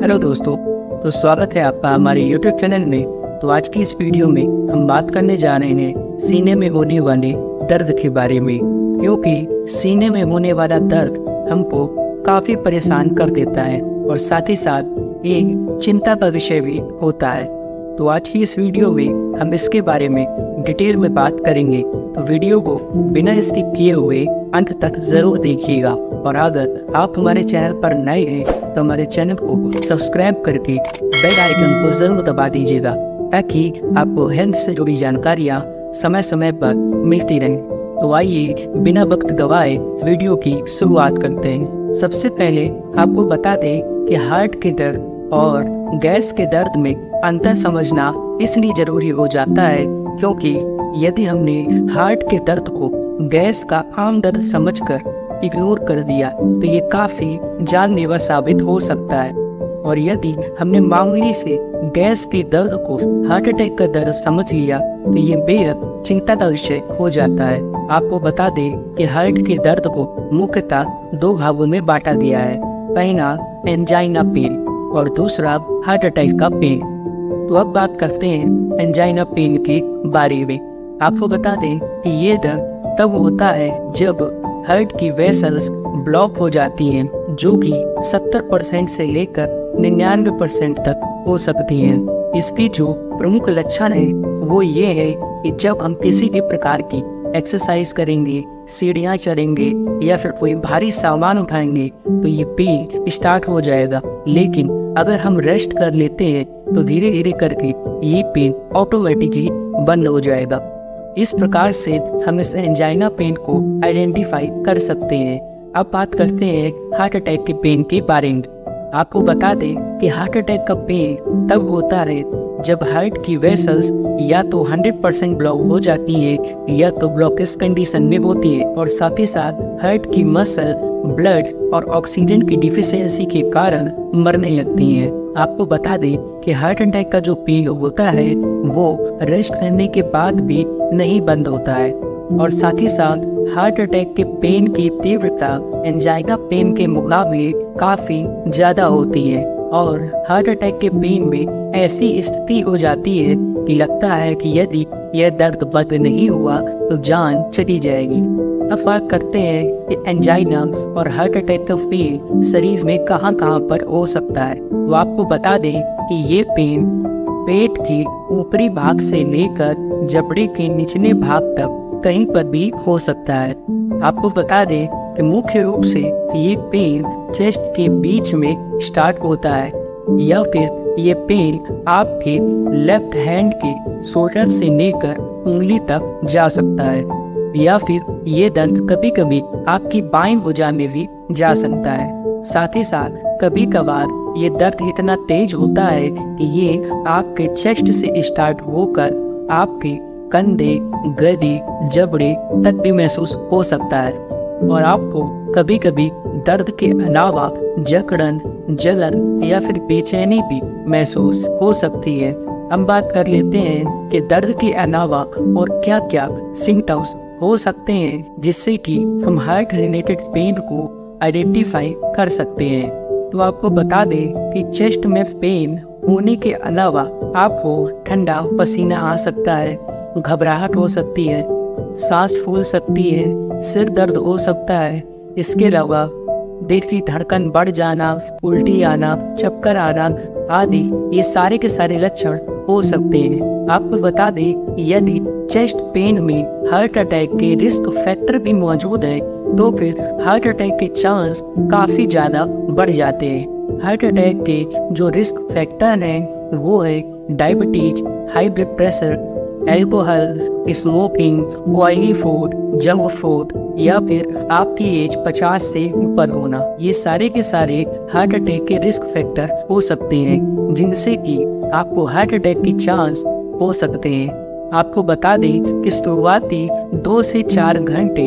Hello दोस्तों, तो स्वागत है आपका हमारे YouTube चैनल में। तो आज की इस वीडियो में हम बात करने जा रहे हैं सीने में होने वाले दर्द के बारे में, क्योंकि सीने में होने वाला दर्द हमको काफ़ी परेशान कर देता है और साथ ही साथ एक चिंता का विषय भी होता है। तो आज की इस वीडियो में हम इसके बारे में डिटेल में बात करेंगे, तो वीडियो को बिना स्किप किए हुए अंत तक ज़रूर देखिएगा। और अगर आप हमारे चैनल पर नए हैं तो हमारे चैनल को सब्सक्राइब करके बेल आइकन को ज़रूर दबा दीजिएगा, ताकि आपको हेल्थ से जुड़ी जानकारियाँ समय समय पर मिलती रहें। तो आइए बिना वक्त गवाए वीडियो की शुरुआत करते हैं। सबसे पहले आपको बता दें कि हार्ट के दर्द और गैस के दर्द में अंतर समझना इसलिए ज़रूरी हो जाता है, क्योंकि यदि हमने हार्ट के दर्द को गैस का आम दर्द समझकर इग्नोर कर दिया तो ये काफ़ी जानलेवा साबित हो सकता है। और यदि हमने मामूली से गैस के दर्द को हार्ट अटैक का दर्द समझ लिया तो ये बेहद चिंता का विषय हो जाता है। आपको बता दें कि हार्ट के दर्द को मुख्यतः दो भागों में बांटा गया है। पहला एंजाइना पेन और दूसरा हार्ट अटैक का पेन। तो अब बात करते हैं एंजाइना पेन के बारे में। आपको बता दें कि ये दर्द तब होता है जब हार्ट की वेसल्स ब्लॉक हो जाती हैं, जो कि 70% से लेकर 99% तक हो सकती हैं। इसकी जो प्रमुख लक्षण है वो ये है कि जब हम किसी भी प्रकार की एक्सरसाइज करेंगे, सीढ़ियाँ चढ़ेंगे या फिर कोई भारी सामान उठाएंगे तो ये पेन स्टार्ट हो जाएगा। लेकिन अगर हम रेस्ट कर लेते हैं तो धीरे धीरे करके ये पेन ऑटोमेटिकली बंद हो जाएगा। इस प्रकार से हम इस एंजाइना पेन को आइडेंटिफाई कर सकते हैं। अब बात करते हैं हार्ट अटैक के पेन के बारे में। आपको बता दें कि हार्ट अटैक का पेन तब होता है जब हार्ट की वेसल्स या तो 100% ब्लॉक हो जाती है या तो ब्लॉकेज कंडीशन में होती है, और साथ ही साथ हार्ट की मसल ब्लड और ऑक्सीजन की डिफिशियंसी के कारण मरने लगती हैं। आपको बता दें कि हार्ट अटैक का जो पेन होता है वो रेस्ट करने के बाद भी नहीं बंद होता है, और साथ ही साथ हार्ट अटैक के पेन की तीव्रता एंजाइना पेन के मुकाबले काफ़ी ज़्यादा होती है। और हार्ट अटैक के पेन में ऐसी स्थिति हो जाती है कि लगता है कि यदि यह दर्द बंद नहीं हुआ तो जान चली जाएगी। अब बात करते हैं कि एंजाइना और हार्ट अटैक का पेन शरीर में कहां पर हो सकता है। तो आपको बता दें कि ये पेन पेट के ऊपरी भाग से लेकर जबड़े के निचले भाग तक कहीं पर भी हो सकता है। आपको बता दें कि मुख्य रूप से ये पेन चेस्ट के बीच में स्टार्ट होता है, या फिर ये पेन आपके लेफ्ट हैंड के शोल्डर से लेकर उंगली तक जा सकता है, या फिर ये दर्द कभी कभी आपकी बाईं भुजा में भी जा सकता है। साथ ही साथ कभी कभार ये दर्द इतना तेज होता है कि ये आपके चेस्ट से स्टार्ट होकर आपके कंधे, गले, जबड़े तक भी महसूस हो सकता है, और आपको कभी कभी दर्द के अलावा जकड़न, जलन या फिर बेचैनी भी महसूस हो सकती है। हम बात कर लेते हैं कि दर्द के अलावा और क्या क्या सिम्टम्स हो सकते हैं जिससे कि हम हार्ट रिलेटेड पेन को आइडेंटिफाई कर सकते हैं। तो आपको बता दें कि चेस्ट में पेन होने के अलावा आपको ठंडा पसीना आ सकता है, घबराहट हो सकती है, सांस फूल सकती है, सिर दर्द हो सकता है। इसके अलावा दिल की धड़कन बढ़ जाना, उल्टी आना, चक्कर आना आदि ये सारे के सारे लक्षण हो सकते हैं। आपको बता दें यदि चेस्ट पेन में हार्ट अटैक के रिस्क फैक्टर भी मौजूद है तो फिर हार्ट अटैक के चांस काफ़ी ज़्यादा बढ़ जाते हैं। हार्ट अटैक के जो रिस्क फैक्टर हैं वो है diabetes, high blood pressure, alcohol, smoking, oily food, junk food, या फिर आपकी एज 50 से ऊपर होना। ये सारे के सारे हार्ट अटैक के रिस्क फैक्टर हो सकते हैं जिनसे कि आपको हार्ट अटैक की चांस हो सकते हैं। आपको बता दें कि शुरुआती 2 से 4 घंटे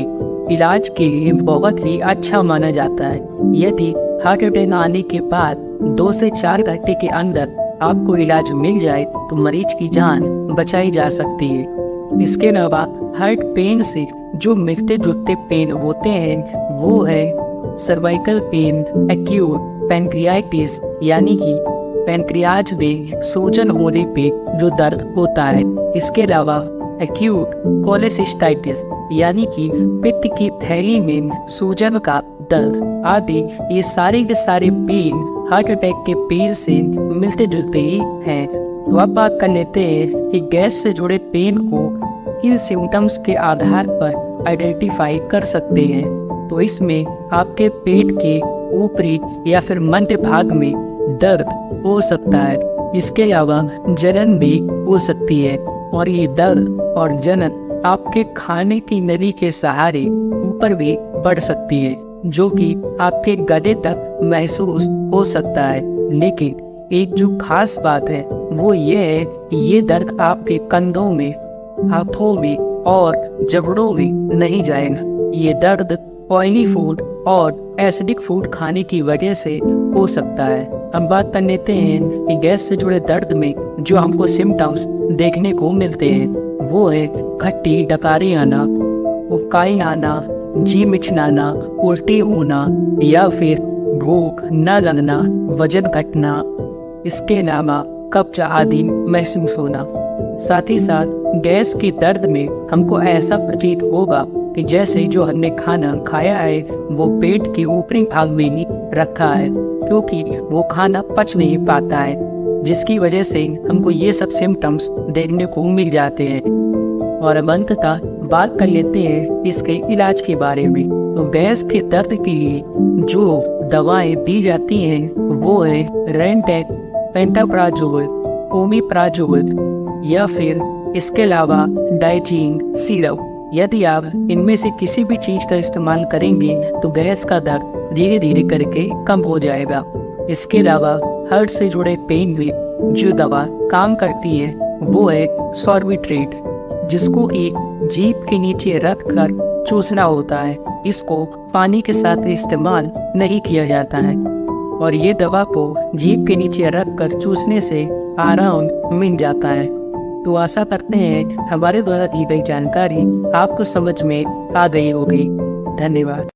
इलाज के लिए बहुत ही अच्छा माना जाता है। यदि हार्ट अटैक आने के बाद 2 से 4 घंटे के अंदर आपको इलाज मिल जाए तो मरीज की जान बचाई जा सकती है। इसके अलावा हार्ट पेन से जो मिलते जुलते पेन होते हैं वो है सर्वाइकल पेन, एक्यूट पैनक्रियाइटिस यानी कि पैनक्रियाज में सूजन होने पे जो दर्द होता है। इसके अलावा एक्यूट कोलेसिस्टाइटिस यानी कि पित्त की थैली में सूजन का दर्द आदि, ये सारे के सारे पेन हार्ट अटैक के पेन से मिलते जुलते ही हैं। तो अब बात कर लेते हैं कि गैस से जुड़े पेन को किन सिम्टम्स के आधार पर आइडेंटिफाई कर सकते हैं। तो इसमें आपके पेट के ऊपरी या फिर मध्य भाग में दर्द हो सकता है। इसके अलावा जलन भी हो सकती है और ये दर्द और जलन आपके खाने की नली के सहारे ऊपर भी बढ़ सकती है, जो कि आपके गले तक महसूस हो सकता है। लेकिन एक जो खास बात है वो ये है कि ये दर्द आपके कंधों में, हाथों में और जबड़ों में नहीं जाएगा। ये दर्द ऑयली फूड और एसिडिक फूड खाने की वजह से हो सकता है। अब बात कर लेते हैं कि गैस से जुड़े दर्द में जो हमको सिम्टम्स देखने को मिलते हैं वो है खट्टी डकारी आना, उबकाई आना, जी मिचलाना, उल्टी होना या फिर भूख न लगना, वजन घटना, इसके अलावा कब्ज आदि महसूस होना। साथ ही साथ गैस के दर्द में हमको ऐसा प्रतीत होगा कि जैसे जो हमने खाना खाया है वो पेट के ऊपरी भाग में ही रखा है, क्योंकि वो खाना पच नहीं पाता है, जिसकी वजह से हमको ये सब सिम्टम्स देखने को मिल जाते हैं। और अब अंततः बात कर लेते हैं इसके इलाज के बारे में। तो गैस के दर्द के लिए जो दवाएं दी जाती हैं वो है रेंटेक, पेंटाप्राजोल, ओमिप्राजोल या फिर इसके अलावा डाइजीन सिरप। यदि आप इनमें से किसी भी चीज़ का इस्तेमाल करेंगे तो गैस का दर्द धीरे धीरे करके कम हो जाएगा। इसके अलावा हार्ट से जुड़े पेन में जो दवा काम करती है वो है सॉर्बिट्रेट, जिसको कि जीभ के नीचे रख कर चूसना होता है। इसको पानी के साथ इस्तेमाल नहीं किया जाता है और ये दवा को जीभ के नीचे रख कर चूसने से आराम मिल जाता है। तो आशा करते हैं हमारे द्वारा दी गई जानकारी आपको समझ में आ गई होगी। धन्यवाद।